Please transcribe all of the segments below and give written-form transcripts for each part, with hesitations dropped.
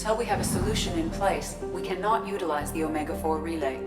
Until we have a solution in place, we cannot utilize the Omega-4 relay.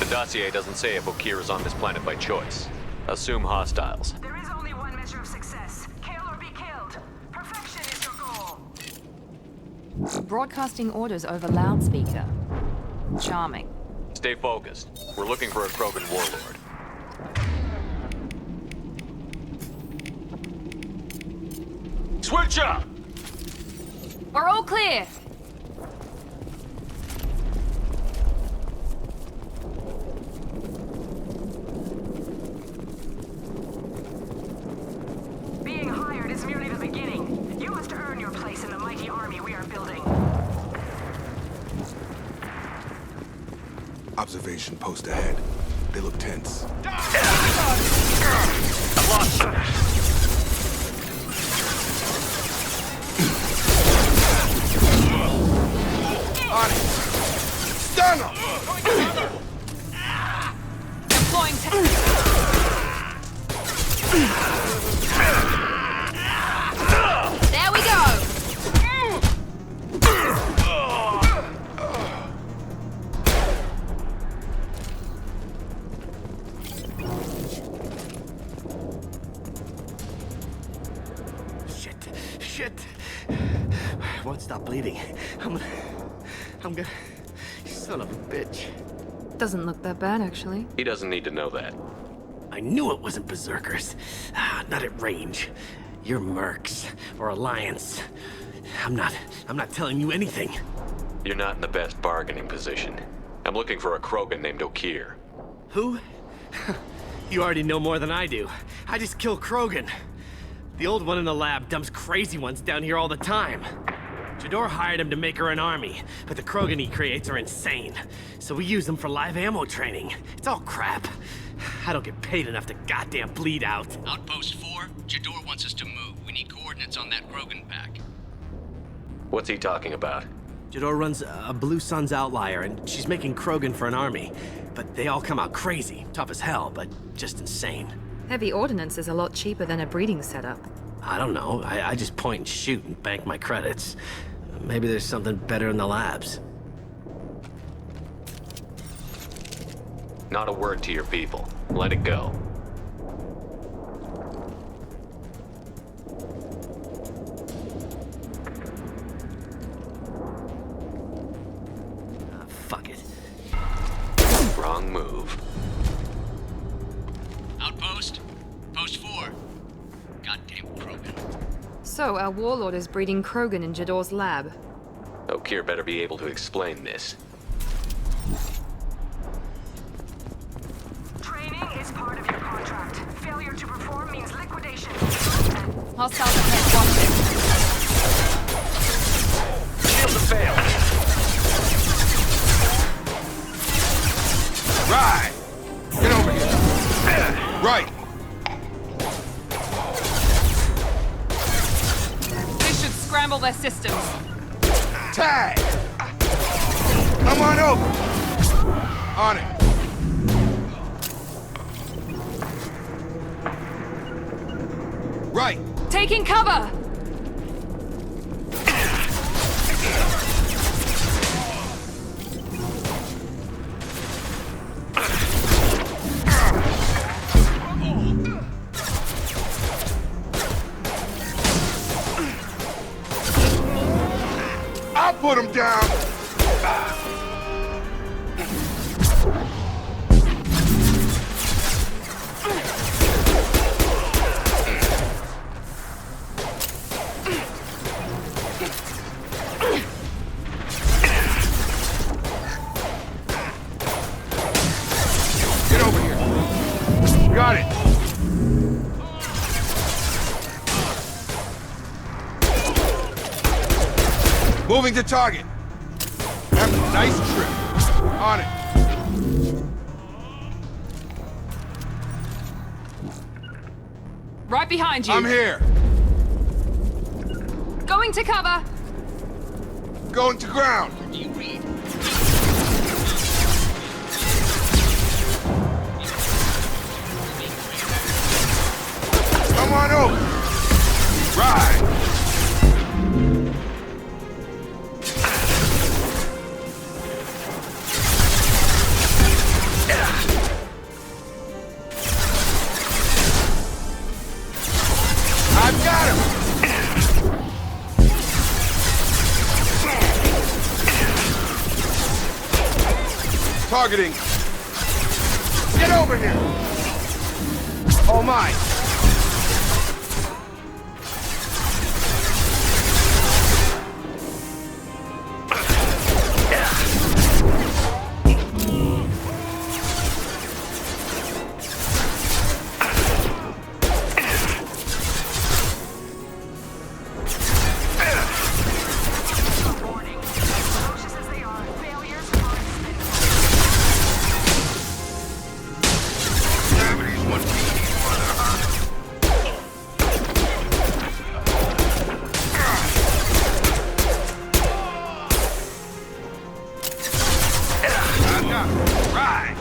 Dossier doesn't say if Okeer is on this planet by choice. Assume hostiles. There is only one measure of success. Kill or be killed. Perfection is your goal. Broadcasting orders over loudspeaker. Charming. Stay focused. We're looking for a Krogan warlord. Switch up! We're all clear! Being hired is merely the beginning. You must earn your place in the mighty army we are building. Observation post ahead. They look tense. I've lost them. On it! Stun them! Deploying There we go! Shit. Won't stop bleeding. I'm gonna... Son of a bitch. Doesn't look that bad, actually. He doesn't need to know that. I knew it wasn't berserkers. Not at range. You're Mercs, or Alliance. I'm not telling you anything. You're not in the best bargaining position. I'm looking for a Krogan named Okeer. Who? You already know more than I do. I just kill Krogan. The old one in the lab dumps crazy ones down here all the time. Jedore hired him to make her an army, but the Krogan he creates are insane. So we use them for live ammo training. It's all crap. I don't get paid enough to goddamn bleed out. Outpost 4, Jedore wants us to move. We need coordinates on that Krogan pack. What's he talking about? Jedore runs a Blue Sun's outlier, and she's making Krogan for an army. But they all come out crazy, tough as hell, but just insane. Heavy ordnance is a lot cheaper than a breeding setup. I don't know. I just point and shoot and bank my credits. Maybe there's something better in the labs. Not a word to your people. Let it go. fuck it. Wrong move. Outpost? Post 4. Goddamn Krogan. So, our Warlord is breeding Krogan in Jedore's lab. Okeer better be able to explain this. Training is part of your contract. Failure to perform means liquidation. Hostiles ahead, watch it. Shields have failed. Right! Get over here! Right! This should scramble their systems. Tag! Come on over! On it! Right! Taking cover! I'll put him down! Get over here. Got it. Moving to target. Have a nice trip. On it. Right behind you. I'm here. Going to cover. Going to ground. Do you read? Come on over. Ride. I've got him. Targeting. Get over here. Oh my. Warning. Atrocious as they are, failures are expendable. Gravity's one key, mother. I got it. Right.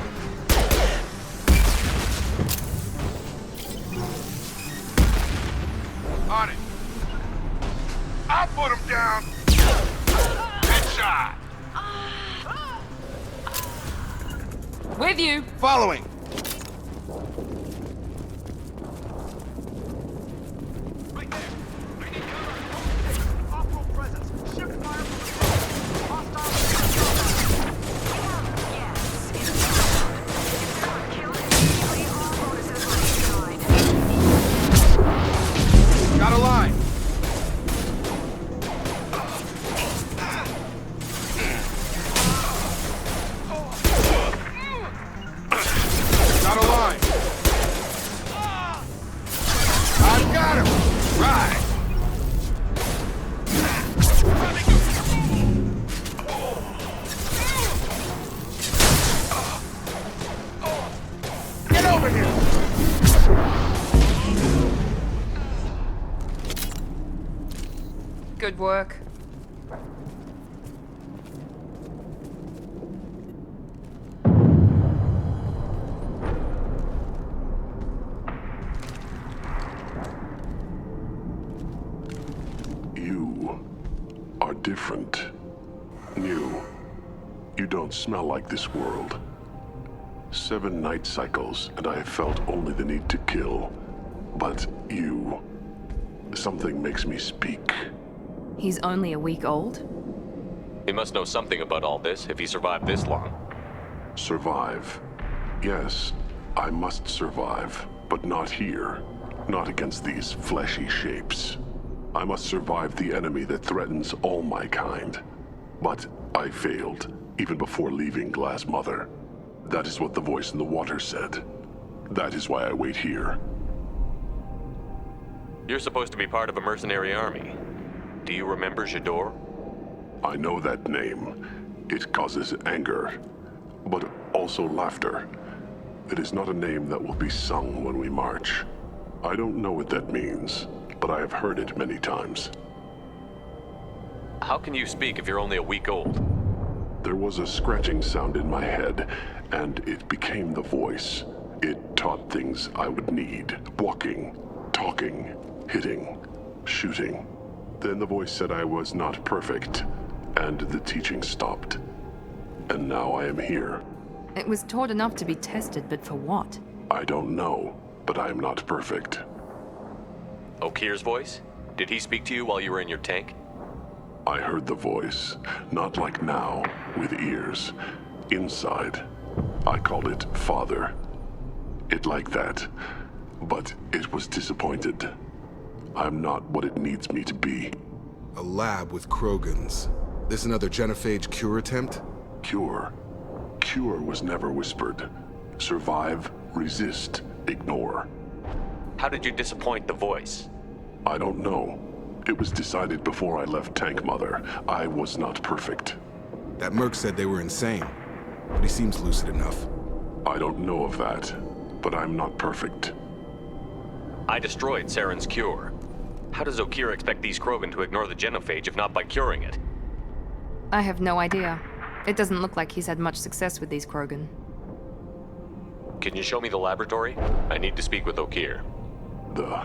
On it. I'll put him down. Headshot. With you. Following. Right there. I need cover. Off-road presence. Ship fire from the hostile. Yes, it's done. Kill it immediately. All bonuses will be denied. Got a line. Got a line. I've got him. Right. Get over here. Good work. You are different. New. You don't smell like this world. 7 night cycles, and I have felt only the need to kill. But you... Something makes me speak. He's only a week old? He must know something about all this if he survived this long. Survive. Yes, I must survive, but not here. Not against these fleshy shapes. I must survive the enemy that threatens all my kind. But I failed, even before leaving Glass Mother. That is what the voice in the water said. That is why I wait here. You're supposed to be part of a mercenary army. Do you remember Jedore? I know that name. It causes anger, but also laughter. It is not a name that will be sung when we march. I don't know what that means, but I have heard it many times. How can you speak if you're only a week old? There was a scratching sound in my head, and it became the voice. It taught things I would need. Walking, talking, hitting, shooting. Then the voice said I was not perfect, and the teaching stopped. And now I am here. It was taught enough to be tested, but for what? I don't know, but I am not perfect. Okeer's voice? Did he speak to you while you were in your tank? I heard the voice, not like now, with ears. Inside. I called it Father. It like that, but it was disappointed. I'm not what it needs me to be. A lab with Krogans. This another genophage cure attempt? Cure. Cure was never whispered. Survive, resist, ignore. How did you disappoint the voice? I don't know. It was decided before I left Tank Mother. I was not perfect. That Merc said they were insane, but he seems lucid enough. I don't know of that, but I'm not perfect. I destroyed Saren's cure. How does Okeer expect these Krogan to ignore the genophage if not by curing it? I have no idea. It doesn't look like he's had much success with these Krogan. Can you show me the laboratory? I need to speak with Okeer. The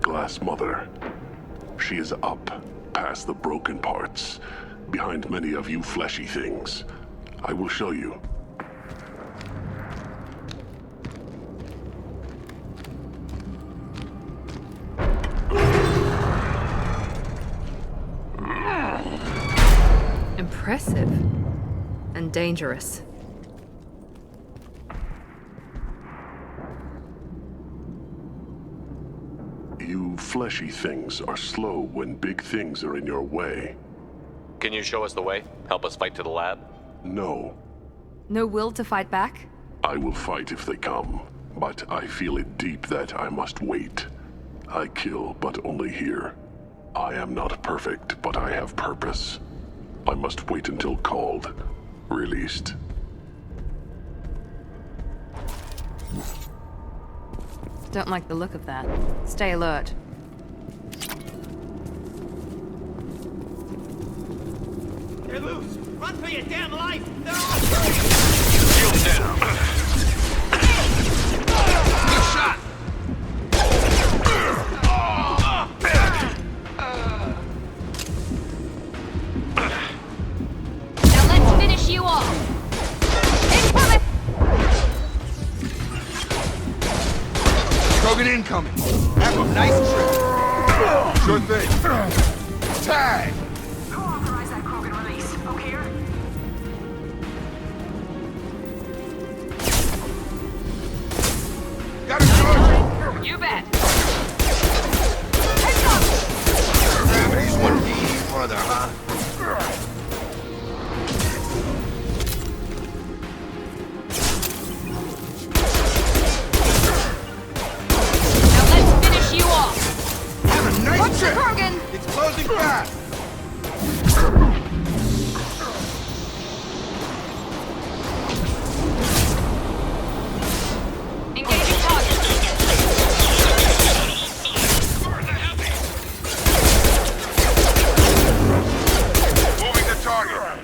Glass Mother. She is up, past the broken parts, behind many of you fleshy things. I will show you. Impressive. And dangerous. You fleshy things are slow when big things are in your way. Can you show us the way? Help us fight to the lab? No, No will to fight back? I will fight if they come, but I feel it deep that I must wait. I kill, but only here. I am not perfect, but I have purpose. I must wait until called, released. Don't like the look of that. Stay alert. They're loose! Run for your damn life! They're all... Shield down! Good shot! Now let's finish you off! Incoming! Krogan incoming! Have a nice trip! Sure thing. Tag! Co-authorize that Krogan release, Okeer. Got a charge! You bet! Gravity's one D further, huh? Now let's finish you off! Have a nice Watch the trip! Krogan! It's closing fast! Engaging target! Moving the target!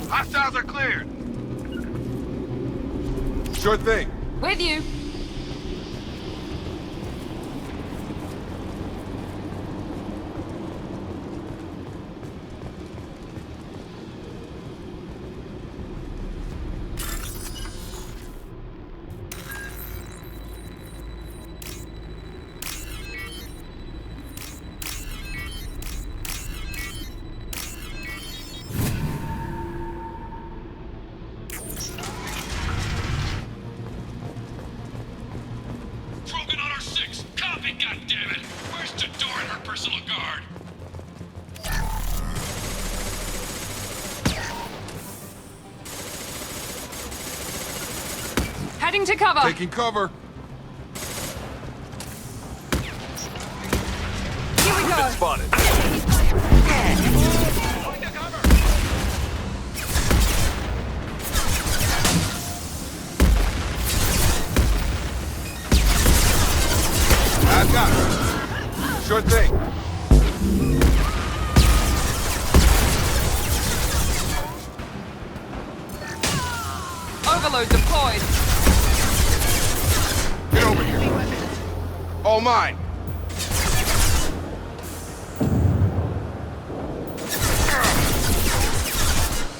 Hostiles are cleared! Sure thing. With you! Heading to cover. Taking cover. Here we go. Spotted. I've got it. Sure thing. Overload deployed. Get over here. All mine.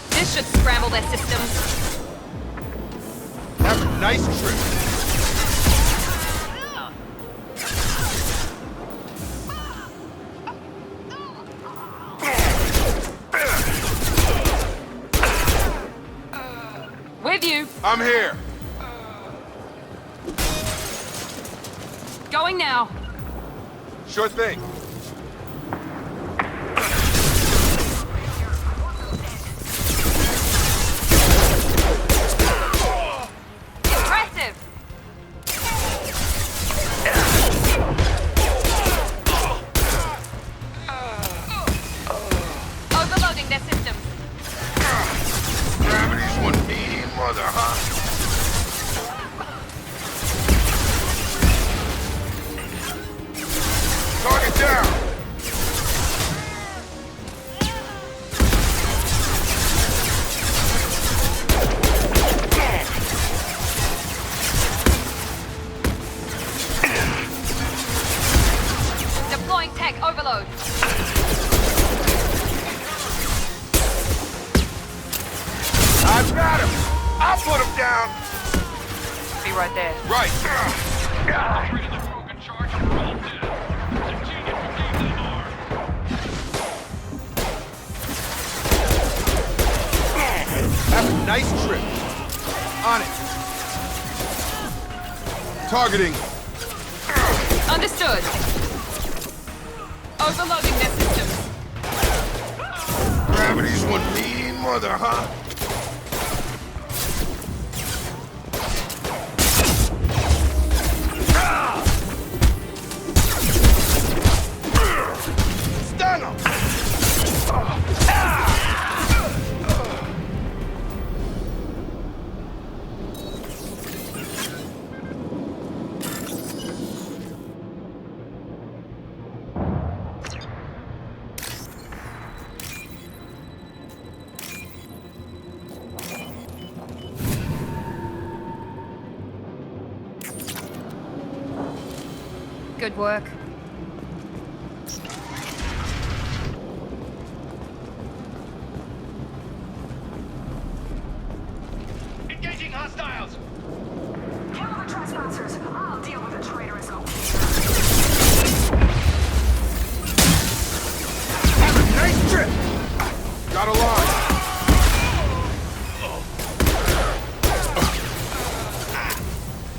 This should scramble their systems. Have a nice trip. With you. I'm here. Going now. Sure thing. Impressive. Overloading their systems. Gravity's one mean mother, huh? Target down! Deploying tech overload. I've got him! I'll put him down! Be right there. Right! Have a nice trip. On it. Targeting. Understood. Overloading their systems. Gravity's one mean mother, huh? Stun him! Good work. Engaging hostiles! Kill the trespassers. I'll deal with the traitorous Okeer. Have a nice trip! Got a line.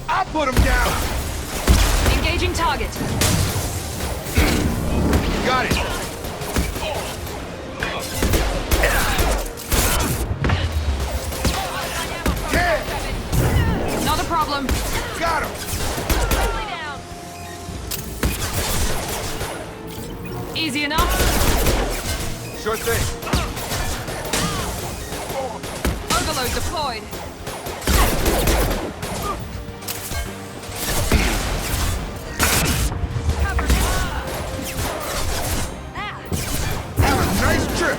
I'll put him down! Engaging target. Got it! Yeah! Not a problem. Got him! Easy enough. Sure thing. Overload deployed. Have a nice trip!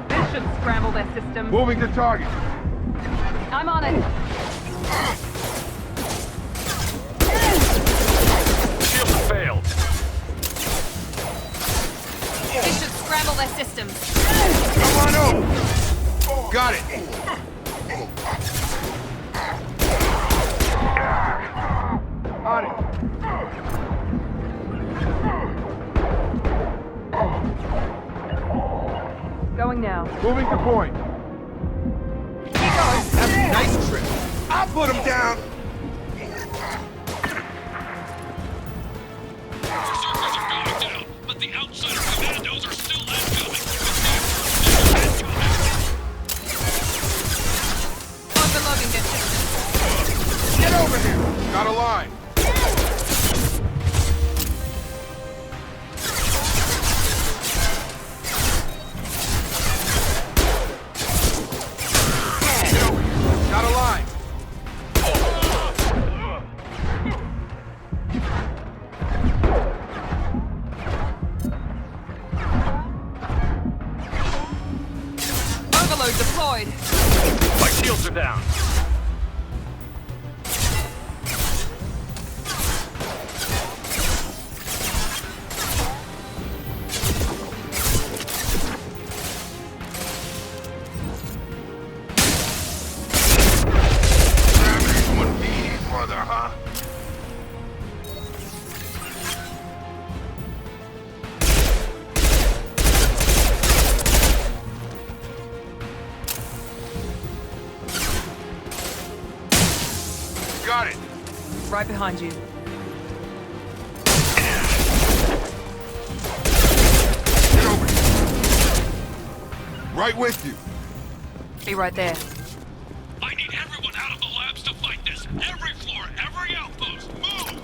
This should scramble their system. Moving to target. I'm on it. Shield failed. This should scramble their systems. Come on over! Got it! On it! Going now. Moving to point. Here goes. Have a nice trip. I'll put him down. Berserkers are going down, but the outsider commandos are still incoming. mine. Get over here. Got a line. Overload deployed. My shields are down. Got it. Right behind you. Get over here. Right with you. Be right there. I need everyone out of the labs to fight this. Every floor, every outpost, move!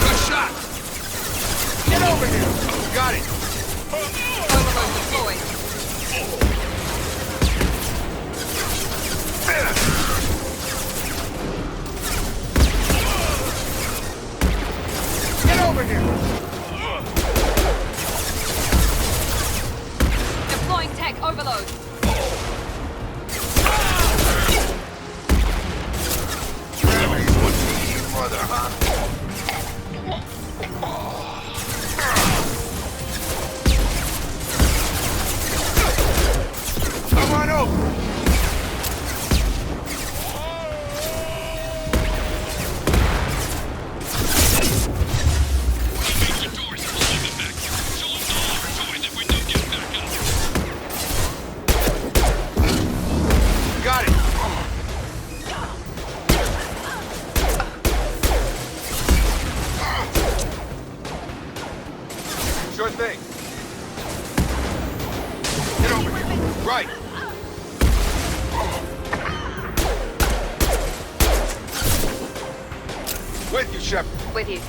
Good shot. Get over here. Got it. Overload deployed. Get over here. Deploying tech overload. Gravity's one mean mother, huh? Come on over. Jedore's Relive back. Show us all our joy that we don't get back up. Got it. Sure thing. Get over here. Right. With you, Shepard. With you.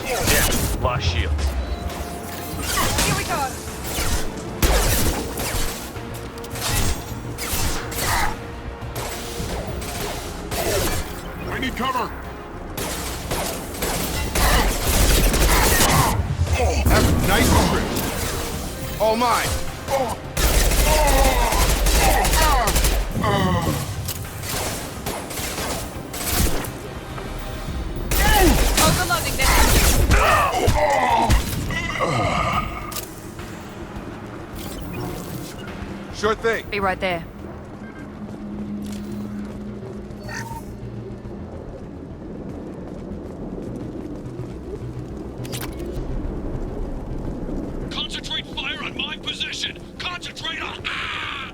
Yeah, lost shields. Here we go. We need cover. Have a nice trip. All mine. Overloading this. Sure thing. Be right there. Concentrate fire on my position! Concentrate on... Ah!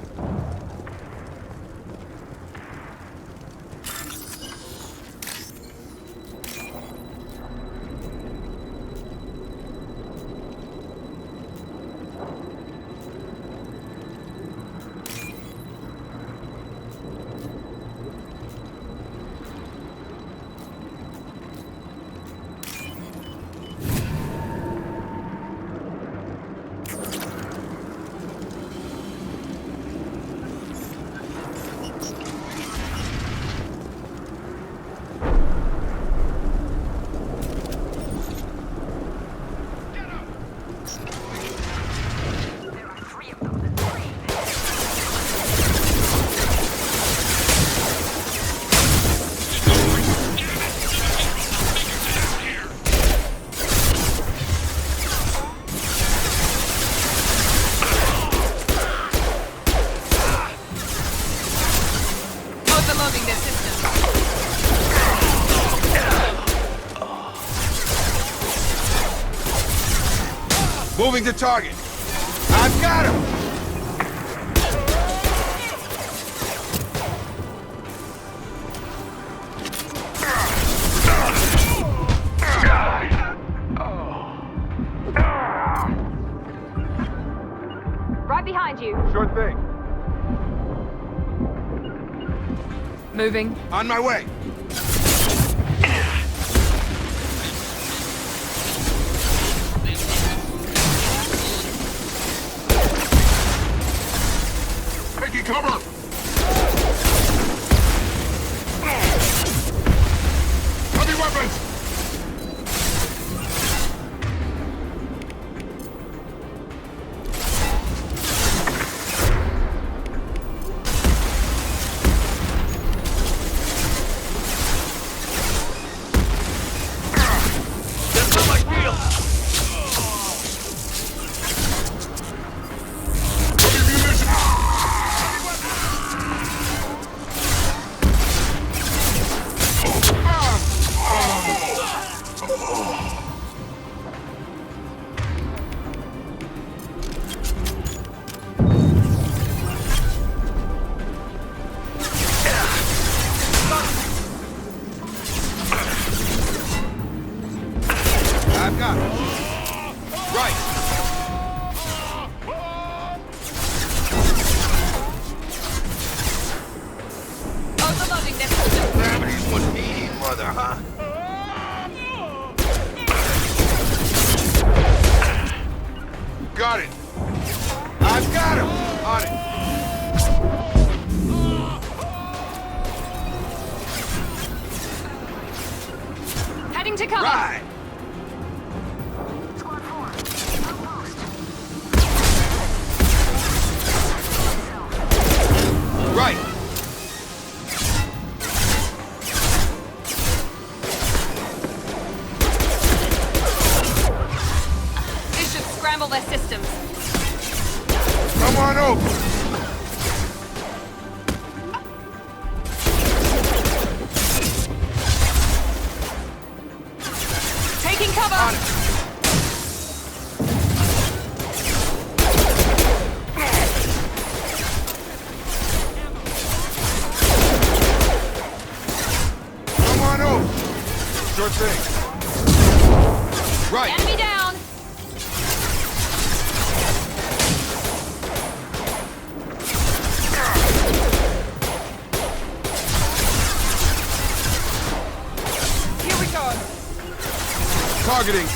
Overloading their system. Moving to target. I've got him. behind you. Sure thing. Moving. On my way. Taking cover! Heavy weapons! I've got it. Right. Overloading this system. Gravity's one meaty mother, huh? Got it. I've got him. On it. Heading to cover. Right. Squad 4, outpost. Right. This should scramble their systems. Come on over. Taking cover. On it. Come on over. Sure thing. Right. Enemy down. Here we go. Targeting.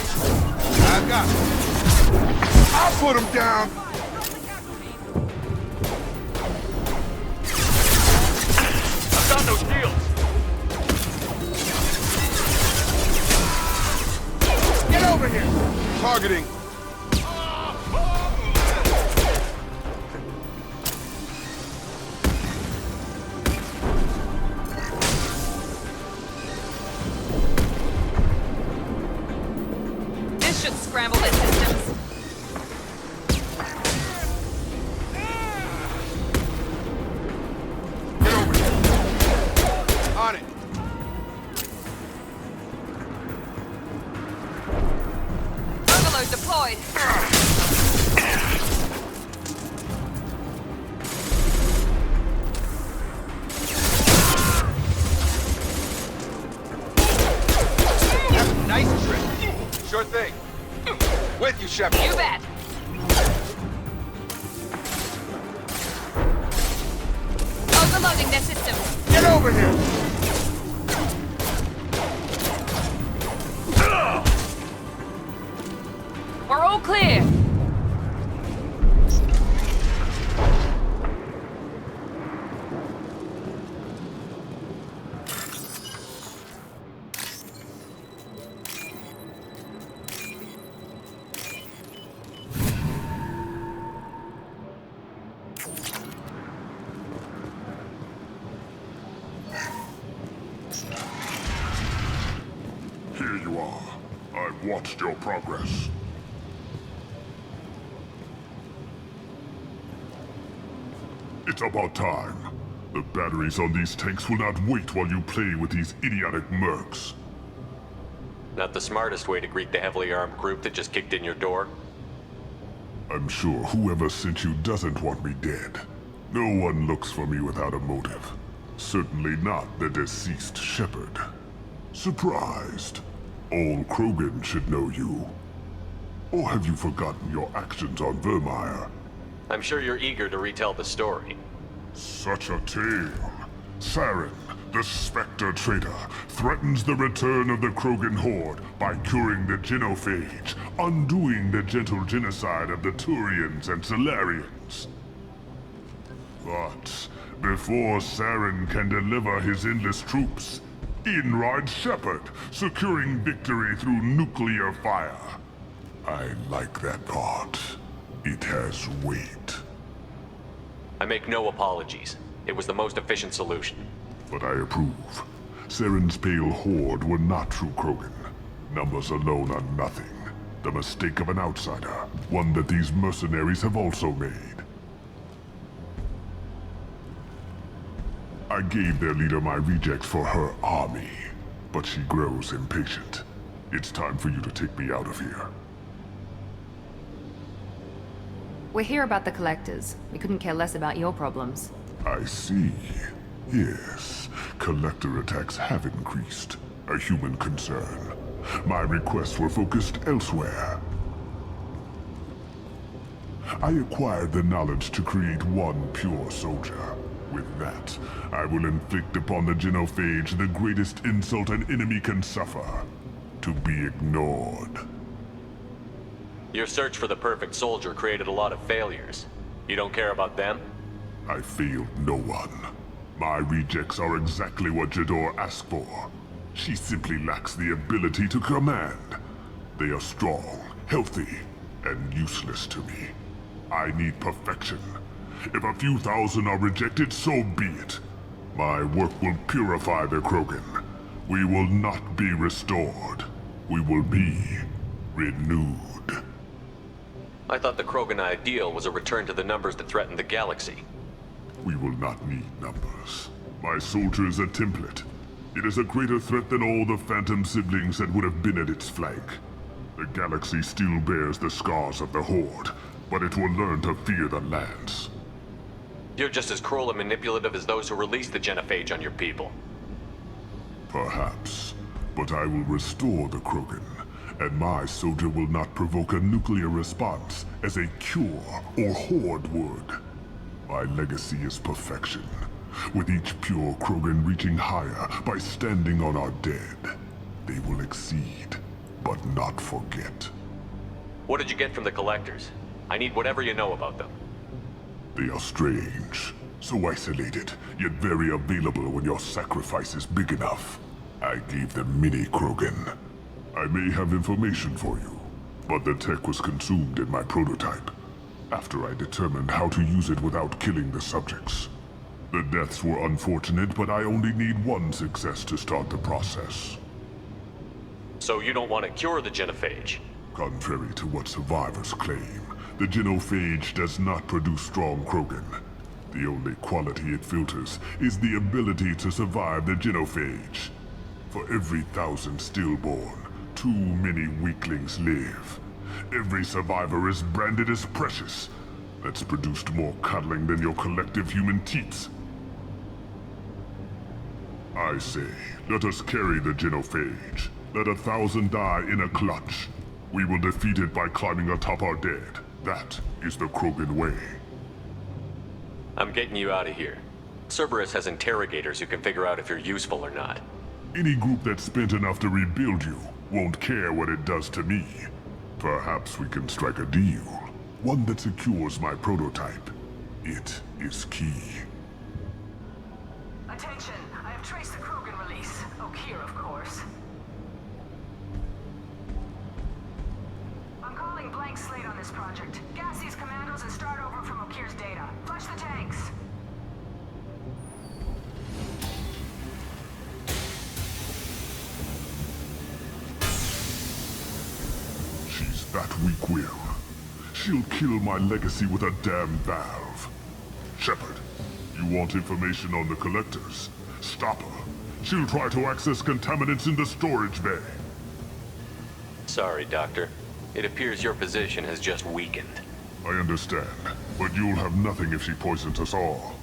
I've got it. I'll put him down. I've got no shields. Get over here. Targeting. This should scramble their systems. Get over here. On it. Overload deployed. Have a nice trip. Sure thing. With you, Shepard. You bet. Overloading their systems. Get over here. We're all clear. Here you are. I've watched your progress. It's about time. The batteries on these tanks will not wait while you play with these idiotic mercs. Not the smartest way to greet the heavily armed group that just kicked in your door. I'm sure whoever sent you doesn't want me dead. No one looks for me without a motive. Certainly not the deceased Shepard. Surprised? All Krogan should know you. Or have you forgotten your actions on Vermeer? I'm sure you're eager to retell the story. Such a tale. Saren, the Spectre traitor, threatens the return of the Krogan horde by curing the genophage, undoing the gentle genocide of the Turians and Solarians. But before Saren can deliver his endless troops, in rides Shepard, securing victory through nuclear fire. I like that part. It has weight. I make no apologies. It was the most efficient solution. But I approve. Saren's pale horde were not true Krogan. Numbers alone are nothing. The mistake of an outsider, one that these mercenaries have also made. I gave their leader my rejects for her army, but she grows impatient. It's time for you to take me out of here. We're here about the Collectors. We couldn't care less about your problems. I see. Yes, Collector attacks have increased. A human concern. My requests were focused elsewhere. I acquired the knowledge to create one pure soldier. With that, I will inflict upon the genophage the greatest insult an enemy can suffer. To be ignored. Your search for the perfect soldier created a lot of failures. You don't care about them? I failed no one. My rejects are exactly what Jedore asked for. She simply lacks the ability to command. They are strong, healthy, and useless to me. I need perfection. If a few thousand are rejected, so be it. My work will purify the Krogan. We will not be restored. We will be renewed. I thought the Krogan ideal was a return to the numbers that threatened the galaxy. We will not need numbers. My soldier is a template. It is a greater threat than all the Phantom siblings that would have been at its flank. The galaxy still bears the scars of the Horde, but it will learn to fear the Lance. You're just as cruel and manipulative as those who released the genophage on your people. Perhaps, but I will restore the Krogan, and my soldier will not provoke a nuclear response as a cure or Horde would. My legacy is perfection, with each pure Krogan reaching higher by standing on our dead. They will exceed, but not forget. What did you get from the Collectors? I need whatever you know about them. They are strange, so isolated, yet very available when your sacrifice is big enough. I gave them mini Krogan. I may have information for you, but the tech was consumed in my prototype, after I determined how to use it without killing the subjects. The deaths were unfortunate, but I only need one success to start the process. So you don't want to cure the genophage? Contrary to what survivors claim, the genophage does not produce strong Krogan. The only quality it filters is the ability to survive the genophage. For every 1,000 stillborn, too many weaklings live. Every survivor is branded as precious. That's produced more cuddling than your collective human teats. I say, let us carry the genophage. Let 1,000 die in a clutch. We will defeat it by climbing atop our dead. That is the Krogan way. I'm getting you out of here. Cerberus has interrogators who can figure out if you're useful or not. Any group that's spent enough to rebuild you won't care what it does to me. Perhaps we can strike a deal. One that secures my prototype. It is key. Attention, I have traced the Krogan release. Okeer, of course. I'm calling blank slate on this project. Gas these commandos and start over from Okeer's data. Flush the tanks. She's that weak-willed. She'll kill my legacy with a damn valve. Shepard, you want information on the Collectors? Stop her. She'll try to access contaminants in the storage bay. Sorry, Doctor. It appears your position has just weakened. I understand, but you'll have nothing if she poisons us all.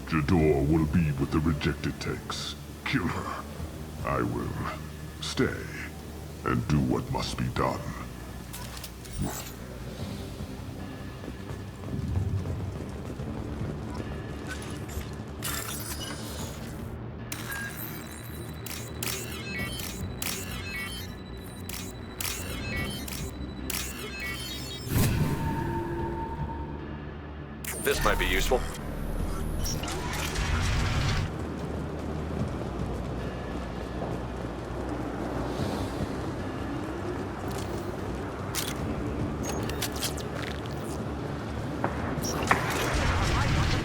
Jedore will be with the rejected tanks. Kill her. I will stay and do what must be done. Attention, I have traced the Krogan release. Okeer, of course. I'm calling blank slate on this project. Gas these commandos and start over from Okeer's data. Flush the tanks. She's that weak-willed. She'll kill my legacy with a damn valve. Shepard, you want information on the Collectors? Stop her. She'll try to access contaminants in the storage bay. I understand, but you'll have nothing if she poisons us all. Jedore will be with the rejected tanks. Kill her. I will stay and do what must be done. This might be useful.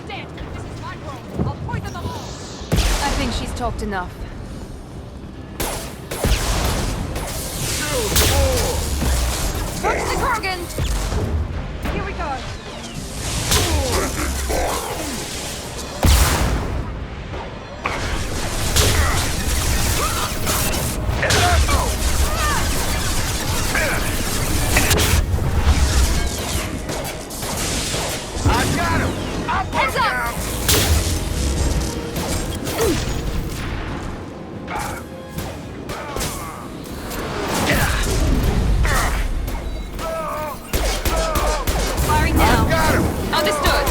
Damn, this is my world. I'll poison them all. I think she's talked enough. Push the Krogan! Here we go. I got him! I'll put him down! Firing now. Got him! Understood.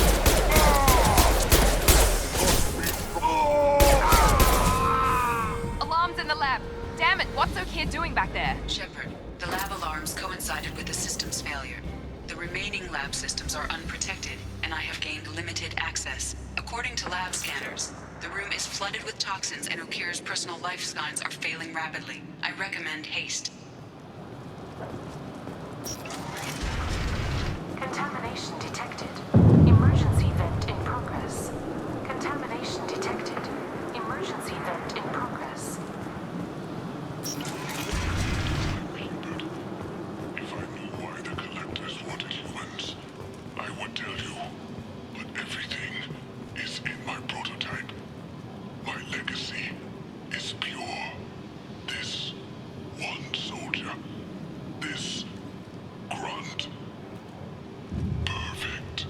Alarms in the lab. Damn it, what's Okeer doing back there? Shepard, the lab alarms coincided with the system's failure. The remaining lab systems are unprotected, and I have gained limited access. According to lab scanners, the room is flooded with toxins and Okeer's personal life signs are failing rapidly. I recommend haste. Contamination detected. Emergency vent in progress. Contamination detected. Emergency vent in progress. If I knew why the Collectors wanted humans, I would tell you. But everything is in my prototype. My legacy is pure. This one soldier. This Grunt. Perfect.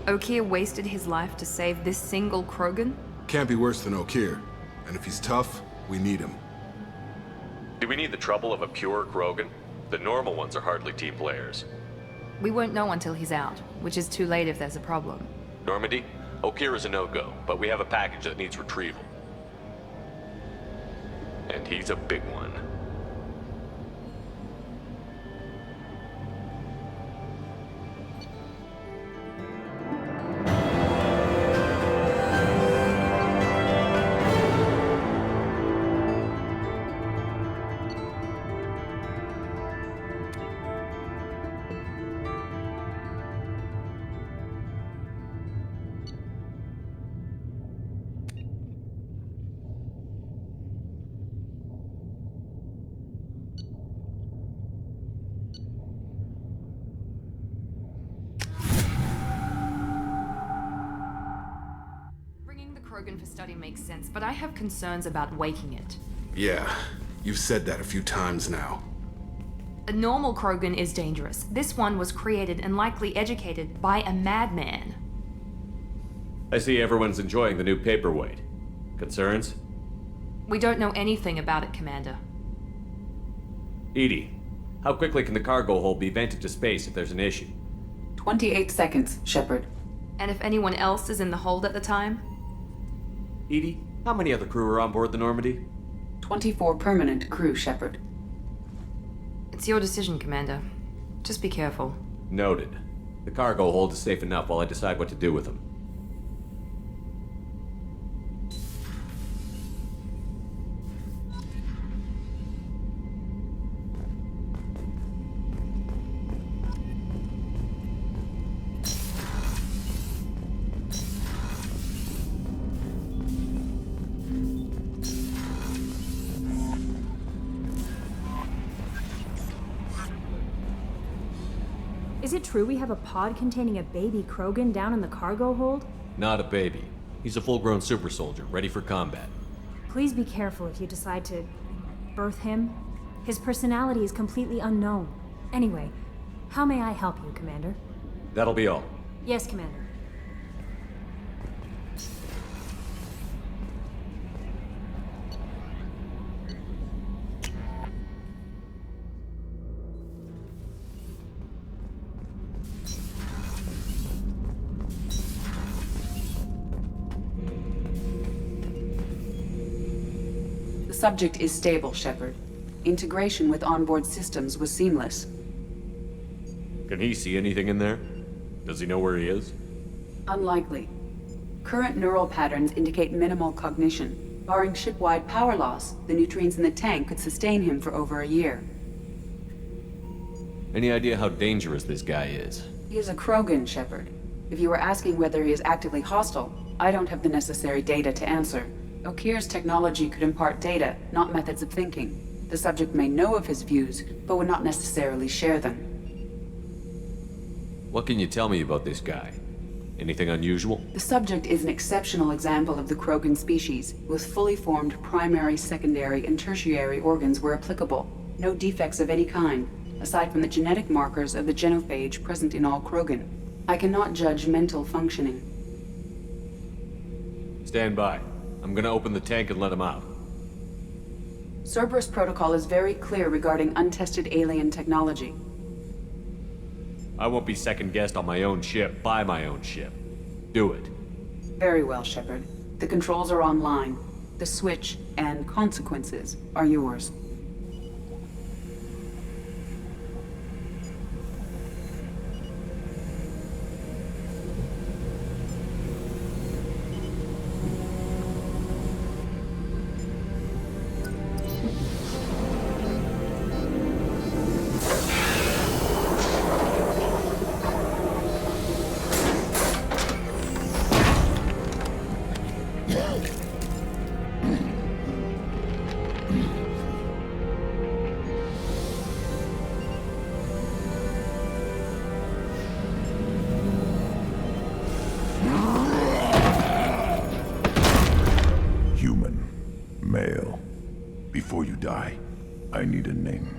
Okeer wasted his life to save this single Krogan? Can't be worse than Okeer. And if he's tough, we need him. Do we need the trouble of a pure Krogan? The normal ones are hardly team players. We won't know until he's out, which is too late if there's a problem. Normandy, Okeer is a no-go, but we have a package that needs retrieval. And he's a big one. Bringing the Krogan for study makes sense, but I have concerns about waking it. Yeah, you've said that a few times now. A normal Krogan is dangerous. This one was created and likely educated by a madman. I see everyone's enjoying the new Paperweight. Concerns? We don't know anything about it, Commander. Edie, how quickly can the cargo hold be vented to space if there's an issue? 28 seconds, Shepard. And if anyone else is in the hold at the time? Edie, how many other crew are on board the Normandy? 24 permanent crew, Shepard. It's your decision, Commander. Just be careful. Noted. The cargo hold is safe enough while I decide what to do with them. Is it true we have a pod containing a baby Krogan down in the cargo hold? Not a baby. He's a full-grown super soldier, ready for combat. Please be careful if you decide to birth him. His personality is completely unknown. Anyway, how may I help you, Commander? That'll be all. Yes, Commander. The subject is stable, Shepard. Integration with onboard systems was seamless. Can he see anything in there? Does he know where he is? Unlikely. Current neural patterns indicate minimal cognition. Barring ship-wide power loss, the nutrients in the tank could sustain him for over a year. Any idea how dangerous this guy is? He is a Krogan, Shepard. If you were asking whether he is actively hostile, I don't have the necessary data to answer. Okeer's technology could impart data, not methods of thinking. The subject may know of his views, but would not necessarily share them. What can you tell me about this guy? Anything unusual? The subject is an exceptional example of the Krogan species, with fully formed primary, secondary, and tertiary organs where applicable. No defects of any kind, aside from the genetic markers of the genophage present in all Krogan. I cannot judge mental functioning. Stand by. I'm gonna open the tank and let him out. Cerberus protocol is very clear regarding untested alien technology. I won't be second-guessed on my own ship, by my own ship. Do it. Very well, Shepard. The controls are online. The switch and consequences are yours. I need a name.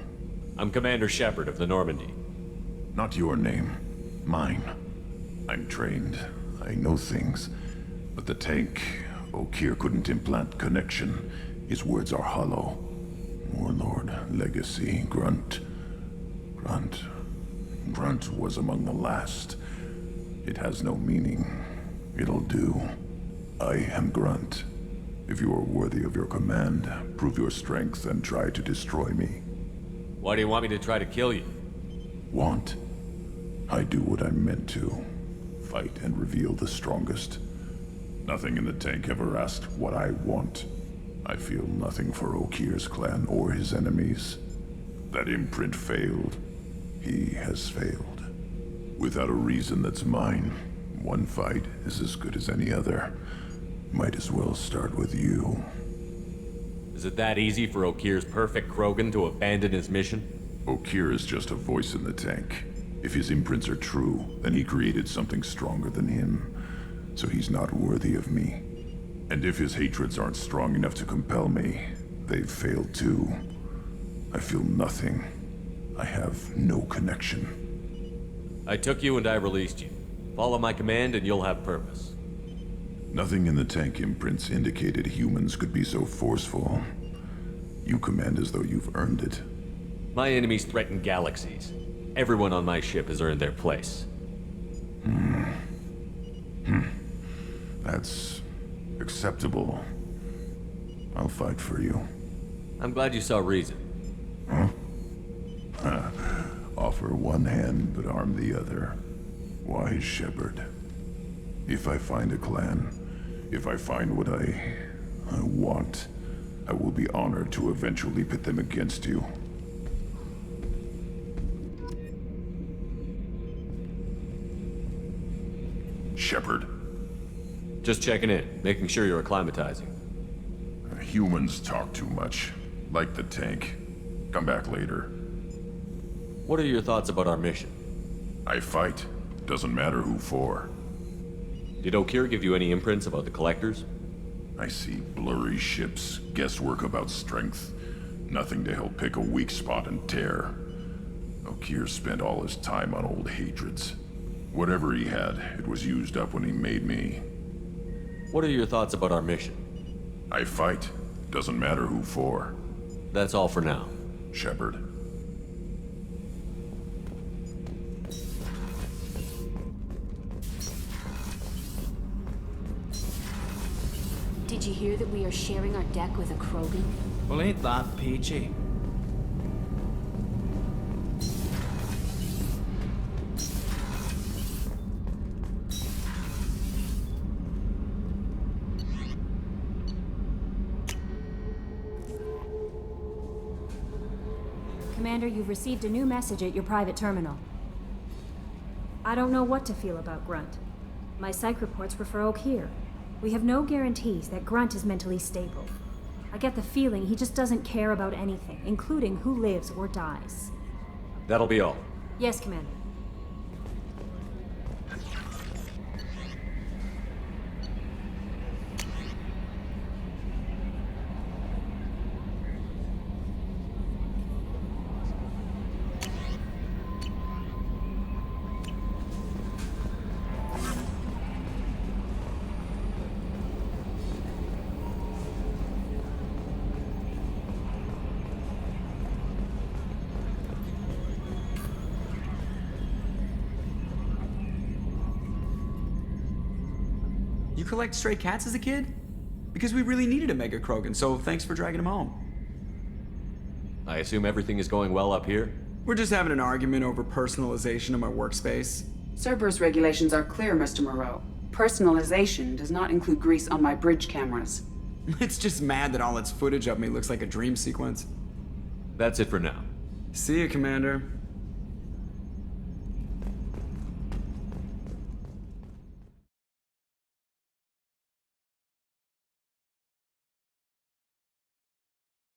I'm Commander Shepard of the Normandy. Not your name. Mine. I'm trained. I know things. But the tank, Okeer couldn't implant connection. His words are hollow. Warlord, Legacy, Grunt. Grunt was among the last. It has no meaning. It'll do. I am Grunt. If you are worthy of your command, prove your strength and try to destroy me. Why do you want me to try to kill you? Want? I do what I'm meant to. Fight and reveal the strongest. Nothing in the tank ever asked what I want. I feel nothing for Okeer's clan or his enemies. That imprint failed. He has failed. Without a reason that's mine, one fight is as good as any other. Might as well start with you. Is it that easy for Okeer's perfect Krogan to abandon his mission? Okeer is just a voice in the tank. If his imprints are true, then he created something stronger than him. So he's not worthy of me. And if his hatreds aren't strong enough to compel me, they've failed too. I feel nothing. I have no connection. I took you and I released you. Follow my command and you'll have purpose. Nothing in the tank imprints indicated humans could be so forceful. You command as though you've earned it. My enemies threaten galaxies. Everyone on my ship has earned their place. That's acceptable. I'll fight for you. I'm glad you saw reason. Huh? Offer one hand, but arm the other. Wise Shepard. If I find a clan, if I find what I want, I will be honored to eventually pit them against you. Shepard. Just checking in, making sure you're acclimatizing. Humans talk too much. Like the tank. Come back later. What are your thoughts about our mission? I fight. Doesn't matter who for. Did Okeer give you any imprints about the Collectors? I see blurry ships, guesswork about strength. Nothing to help pick a weak spot and tear. Okeer spent all his time on old hatreds. Whatever he had, it was used up when he made me. What are your thoughts about our mission? I fight. Doesn't matter who for. That's all for now. Shepard. Did you hear that we are sharing our deck with a Krogan? Well, ain't that peachy? Commander, you've received a new message at your private terminal. I don't know what to feel about Grunt. My psych reports were for Okeer. We have no guarantees that Grunt is mentally stable. I get the feeling he just doesn't care about anything, including who lives or dies. That'll be all. Yes, Commander. You collect stray cats as a kid? Because we really needed a Mega Krogan, so thanks for dragging him home. I assume everything is going well up here? We're just having an argument over personalization of my workspace. Cerberus regulations are clear, Mr. Moreau. Personalization does not include grease on my bridge cameras. It's just mad that all its footage of me looks like a dream sequence. That's it for now. See ya, Commander.